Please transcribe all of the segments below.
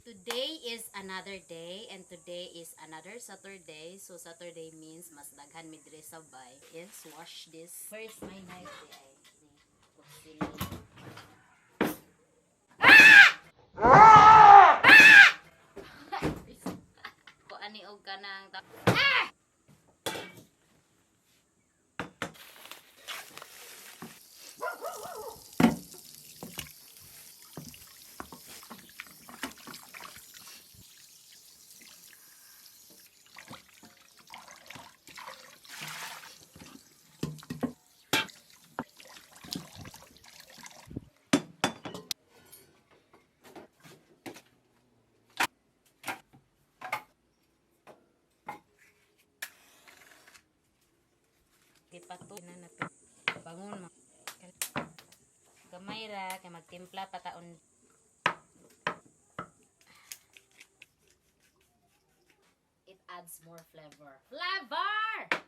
Today is another day and today is another Saturday. So Saturday means mas daghan mi diri sabay. Yes, wash this. First my knife di ay ni kutsili. Ko ani og kanang gipato na nato. Bangon ma. Gamay ra kay magtimpla pataon. It adds more flavor. Flavor!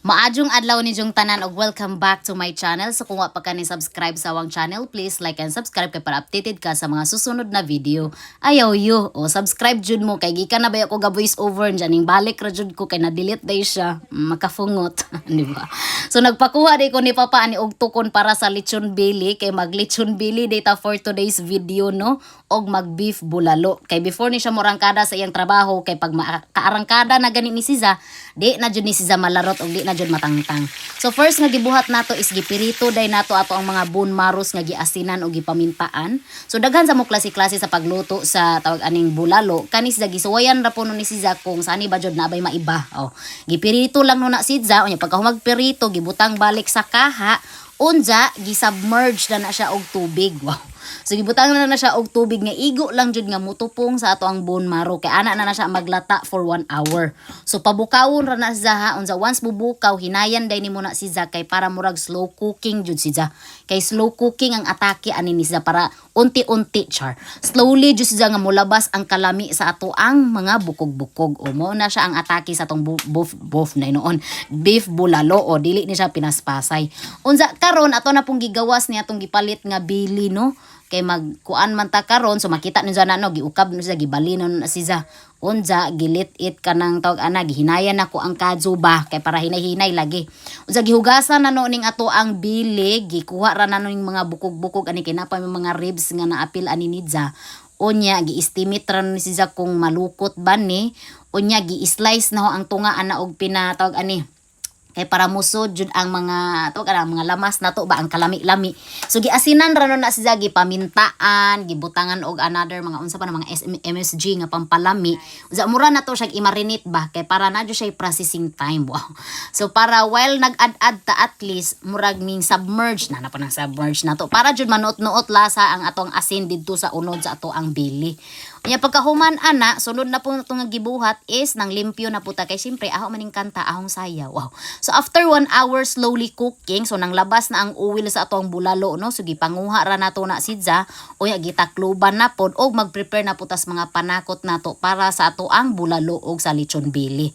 Maadjong adlaw ni jong tanan og welcome back to my channel. So kung wa pa ka ni subscribe sa awang channel, please like and subscribe kay para updated ka sa mga susunod na video. Ayaw yo, o subscribe jud mo kay gikan na ba ako ga voice over janing balik ra jud ko kay na delete day siya. Makafungot, di ba? So nagpakuha di ko ni papa ani og tukon para sa lechon belly kay mag lechon belly data for today's video no og mag beef bulalo. Kay before ni siya morangkada sa iyang trabaho kay pag kaarangkada na gani ni siya, di na jud ni siya malarot og di na jud matangtang. So first nga gibuhat nato is gipirito day nato ato ang mga bone marrows nga giasinan o gipamintaan. So daghan sa mo klase-klase sa pagluto sa tawag aning bulalo. Kanis da gisuwayan ra po no ni siya kung sani ba jud na bay maiba. Oh, gipirito lang no na siya unya pagka humagpirito gibutang balik sa kaha unja gisubmerge na siya og tubig. Wow. So gibutang na siya og tubig nga igo lang jud nga mutupong sa ato ang bone marrow kay ana na siya maglata for 1 hour. So pabukawon ra na siya ha unsa once bubukaw hinayan day nimo na siya kay para murag slow cooking jud siya. Kay slow cooking ang atake ani ni siya para unti-unti char. Slowly jud siya nga molabas ang kalami sa ato ang mga bukog-bukog. O mo na siya ang atake sa atong beef na noon. Beef bulalo o dili ni siya pinaspasay. Unsa karon ato na pong gigawas ni atong gipalit nga bili no. Kay magkuan man ta karon so makita niyo na no giukab no siya gibalinon na siya unja gilit-it kanang tawag ana gihinayan nako ang kadzuba kay para hinay-hinay lagi unja gihugasan na no ning ato ang bili gikuha ra na ning mga bukog-bukog ani kinapa may mga ribs nga naapil ani nidja unya gi-estimate ra ni siya kung malukot ba ni unya gi-slice na ho ang tunga ana og pinatawag ani kay para musod jud ang mga to kana mga lamas nato ba ang kalami-lami. So giasinan ra no na siya gipamintaan, gibutangan og another mga unsa pa na mga MSG nga pampalami. Usa mura na to siya i-marinate ba kay para na jud siya processing time. Wow. So para while nag-add ta at least murag ning submerge na pa nang submerge nato para jud manuot-nuot lasa ang atong asin didto sa unod sa ato ang bili. Nya pagkahuman ana sunod na po natong gibuhat is nang limpyo na puta kay siyempre aho maning kanta ahong saya. Wow. So after 1 hour slowly cooking so nang labas na ang uwil sa atong bulalo no so gipanguha ra nato na sidya unya gitakluban na pod og mag-prepare na putas mga panakot nato para sa ato ang bulalo og sa lechon belly.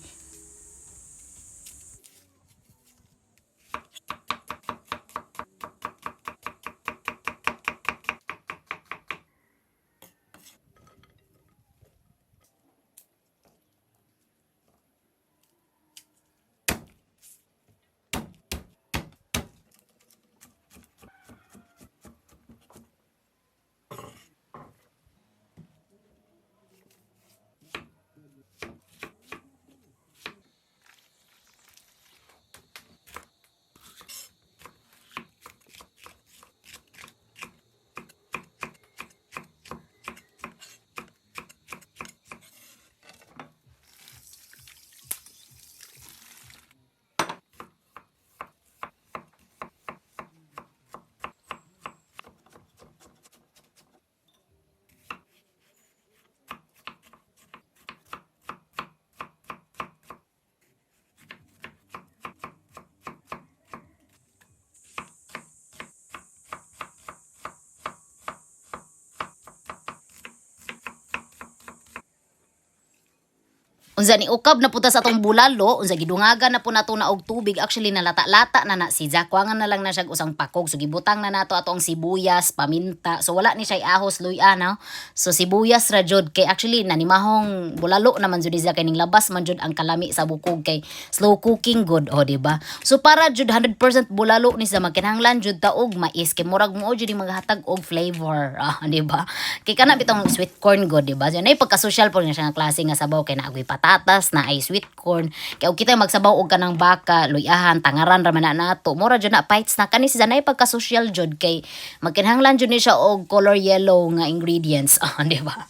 Unsa ni ukab na puta sa atong bulalo, unsa gidungagan na po nato na og tubig, actually nalata-lata na siya. Kuwangan na lang na siya usang pakog. So gibutang na nato atong sibuyas, paminta. So wala ni siya ahos luya no. So sibuyas ra jud kay actually nanimahong bulalo naman jud siya kay ning labas man jud ang kalami sa bukog kay slow cooking good o di ba? So para jud 100% bulalo ni siya magkinahanglan jud ta og mais kay murag mo jud maghatag og flavor, di ba? Kay kana bitong sweet corn good, di ba? Nay pagka-social po niya siya nga klase nga sabaw kay naagoy patatas na ay sweet corn kay og kita magsabaw og kanang baka luyahan tangaran ra man na nato mura jud na fights na kani siya nay pagka social jud kay magkinahanglan jud ni siya og color yellow nga ingredients di ba?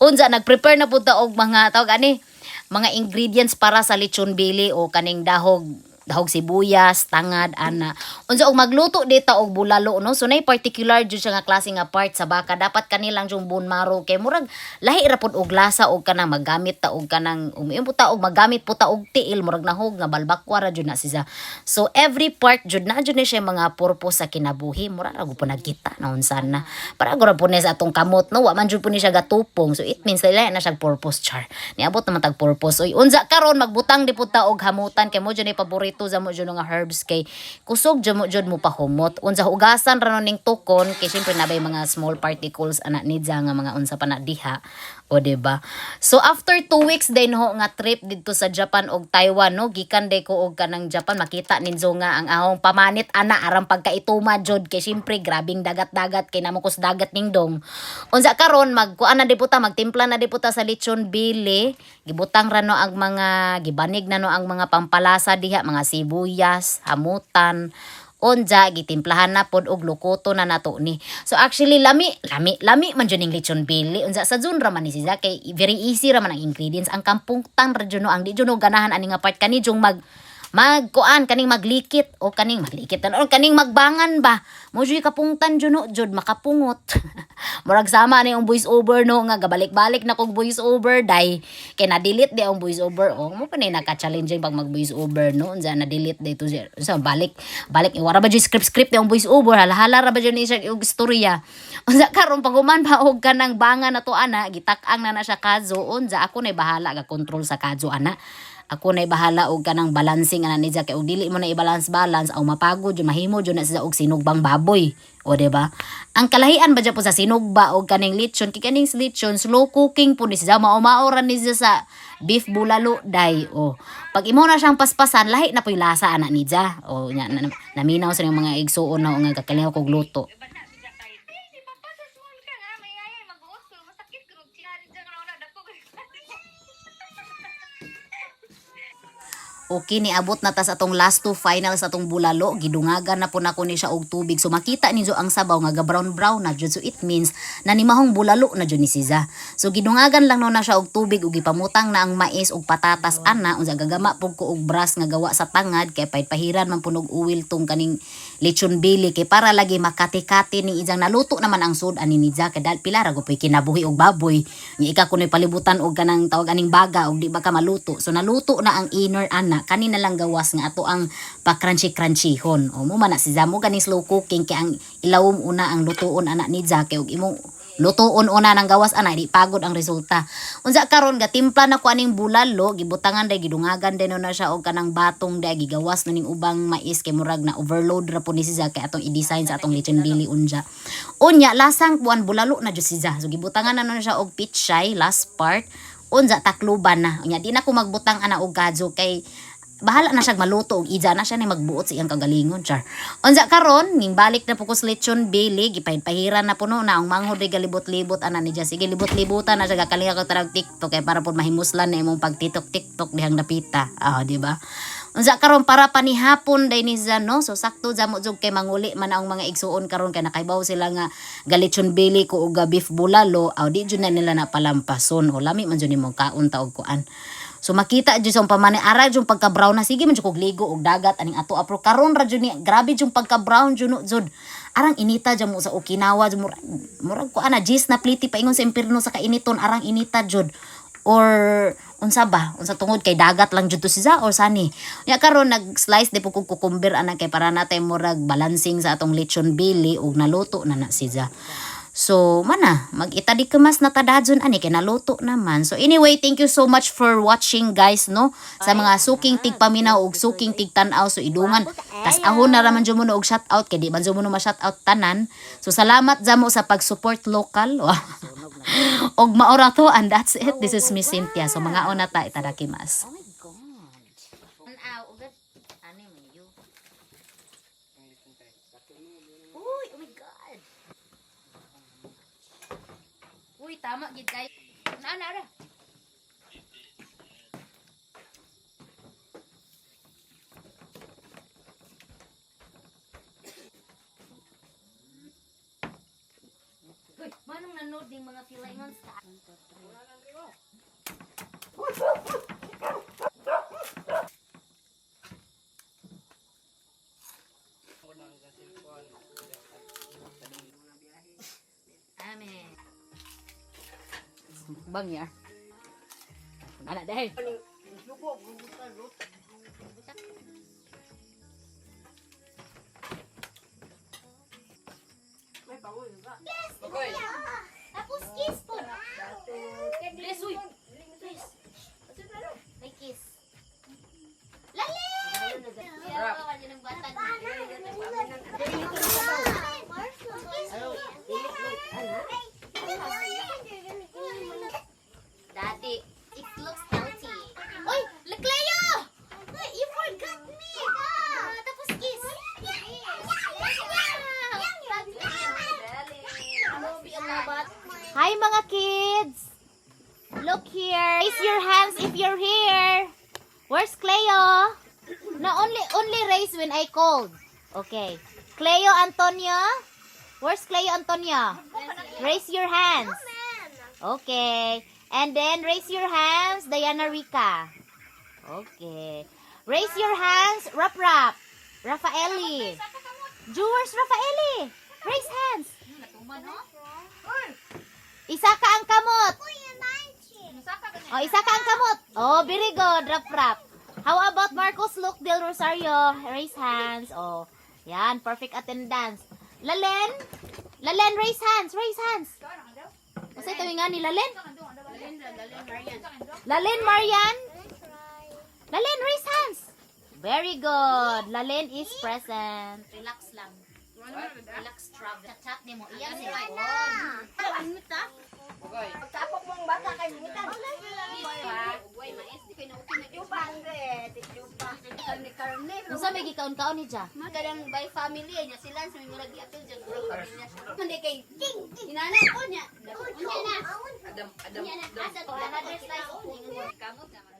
Unsa nag-prepare na pud ta og mga tawag ani mga ingredients para sa lechon bili o kaning dahog sibuyas, tangad, ana. Unsa og magluto dita og bulalo no? So nay particular jud siya nga klase nga part sa baka dapat kanilang jung bone marrow kay murag lahi ra pud og lasa og kanang magamit ta og kanang puta og magamit puta og tiil murag nahog nga balbakwa ra jud na siya. So every part jud na jud ni siya mga purpose sa kinabuhi mura ra gud nagkita na unsan na. Para gura pud ni sa atong kamot no, wa man jud pud ni siya gatupong. So it means lahi na siya purpose char. Niabot naman tag purpose. Oy unsa karon magbutang di pud ta og hamutan kay mo jud ni paborito za mo jud nga herbs kay kusog jud mo pahumot. Unsa hugasan ra no ning tukon kay syempre nabay mga small particles ana nidya nga mga unsa pa na diha o diba. So after 2 weeks din ho nga trip didto sa Japan og Taiwan no, gikan day ko og kanang Japan makita ninyo nga ang ahong pamanit ana aram pagkaituma jud kay syempre grabing dagat-dagat kay namukos dagat ning dong. Unsa karon magkuan na di puta magtimpla na di puta sa lechon bili, gibutang ra no ang mga gibanig na no ang mga pampalasa diha mga sibuyas, hamutan, unja gitimplahan na pod og lukoto na nato ni. So actually lami man jud ning lechon bili. Unsa sa jud ra man ni siya kay very easy ra man ang ingredients. Ang kampungtang ra jud no ang di jud no ganahan ani nga part kani jung magkuan kaning maglikit o kaning maglikit o kaning magbangan ba mo jud kapungtan jud no jud makapungot. Murag sama ni ang voice over no nga gabalik-balik na kog voice over day kay na delete di ang voice over o mo pa ni naka-challenging pag mag voice over no unsa na delete day to so balik wala ba jud script ang voice over hala-hala ra ba jud ni siya og istorya. Unsa karon paguman ba og kanang bangan na to ana gitak-ang na siya kazo unsa ako nay bahala ga control sa kazo ana. Ako nay bahala og kanang balancing ana ni kay og dili mo na i-balance aw mapagod jud mahimo jud na siya og sinugbang baboy o diba. Ang kalahian ba dyan po sa sinugba o kaning lechon kay kaning lechon slow cooking po ni siya mao ra ni siya sa beef bulalo day o pag imo na siyang paspasan lahi na poy lasa ana ni siya o naminaw sa mga igsuon na nga kakalihaw kog luto. Okay, niabot na ta sa atong last 2 finals sa atong bulalo. Gidungagan na po na ko ni siya og tubig. So makita ninyo ang sabaw nga brown na jud. So it means na nimahong bulalo na jud ni siya. So gidungagan lang no na siya og tubig ug gipamutang na ang mais ug patatas ana unsa gagama pug ko og bras nga gawa sa tangad kay pahiran man punog uwil tong kaning lechon bili kay para lagi makati-kati ni ijang naluto naman ang sud ani ni Jack dal pila ra go kinabuhi og baboy. Ni ika kunoy palibutan og kanang tawag aning baga og di ba ka maluto. So naluto na ang inner ana kanina lang gawas nga ato ang pa-crunchy-crunchyhon. O mo man na si Zamo ganing slow cooking kay ang ilawom una ang lutuon ana ni Jack kay og imong lutuon una nang gawas ana di pagod ang resulta. Unsa karon gatimpla na ko aning bulalo gibutangan day gidungagan din na siya og kanang batong day gigawas na ning ubang mais kay murag na overload ra po ni siya kay atong i-design sa atong lechon bili unja. Unya lasang buwan bulalo na jud siya. So gibutangan na siya og pichay last part. Unja takluban na. Unya di na ko magbutang ana og kadyo kay bahala na siya maluto og ija na siya ni magbuot sa iyang kagalingon char. Unsa karon ning balik na po ko sa lechon bili gipahid-pahiran na puno na ang manghod ri galibot-libot ana ni Jess. Sige libot-libotan na siya gakalinga ko tarag TikTok kay para pud mahimuslan na imong pag-TikTok dihang napita. Di ba? Unsa karon para panihapon day ni Zan no. So sakto jamo jud kay manguli man ang mga igsuon karon kay nakaibaw sila nga galechon bili ko og beef bulalo. Di jud na nila napalampason. O lami man jud nimong kaon ta og kuan. So makita jud sa pamani ara jud pagka-brown na sige man jud kog ligo og dagat aning ato apro karon ra jud ni grabe jud pagka-brown jud arang inita jud mo sa Okinawa jud murag ko ana jis na pliti paingon sa impierno sa kainiton arang inita jud or unsa tungod kay dagat lang jud to siya or sani nya karon nag-slice di po kog cucumber ana kay para natay murag balancing sa atong lechon bili og naluto na siya. So, mana, mag-itadi ka mas natadadson ani kay naluto naman. So anyway, thank you so much for watching guys, no? Sa mga suking tigpaminaw ug suking tigtanaw so idungan. Tas ahon na raman jud mo og shout out kay di man jud mo ma-shout out tanan. So salamat jamo sa pag-support local. Og maora to and that's it. This is Miss Cynthia. So mga ona ta itadakimasu. Uy, tama gid kay. Na ra. Uy, manong nanood ding mga filaymons ta. Amen. Bang ya. Anak deh. Yes, okay. Tapos kiss po. Please, uy. Please. May kiss. Lalim! Daddy, it looks healthy. Uy, Lecleo! You forgot me! Tapos kiss. Hi mga kids! Look here. Raise your hands if you're here. Where's Cleo? No, only raise when I called. Okay. Cleo Antonia? Where's Cleo Antonia? Raise your hands. Okay. And then raise your hands, Diana Rica. Okay. Raise your hands, Rap Rap. Rafaeli. Jewers Rafaeli. Raise hands. Isa ka ang kamot. Oh, isa ka ang kamot. Oh, very good, Rap Rap. How about Marcos Luke Del Rosario? Raise hands. Oh, yan, perfect attendance. Lalen? Lalen, raise hands, raise hands. Kasi ito nga ni Lalen? Lalen Marian? Lalen, raise hands. Very good. Lalen is present. Relax lang. Relax, travel. Chat ni mo. Iyan si Iwan. Okay. Tapok mong bata kay Mitan. Unsa may gikaon-kaon ni Ja? Kadang by family niya sila sa mga lagi atil jud bro pamilya. Mandi kay inana ko niya. Adam. Asa ko another slice kamot naman.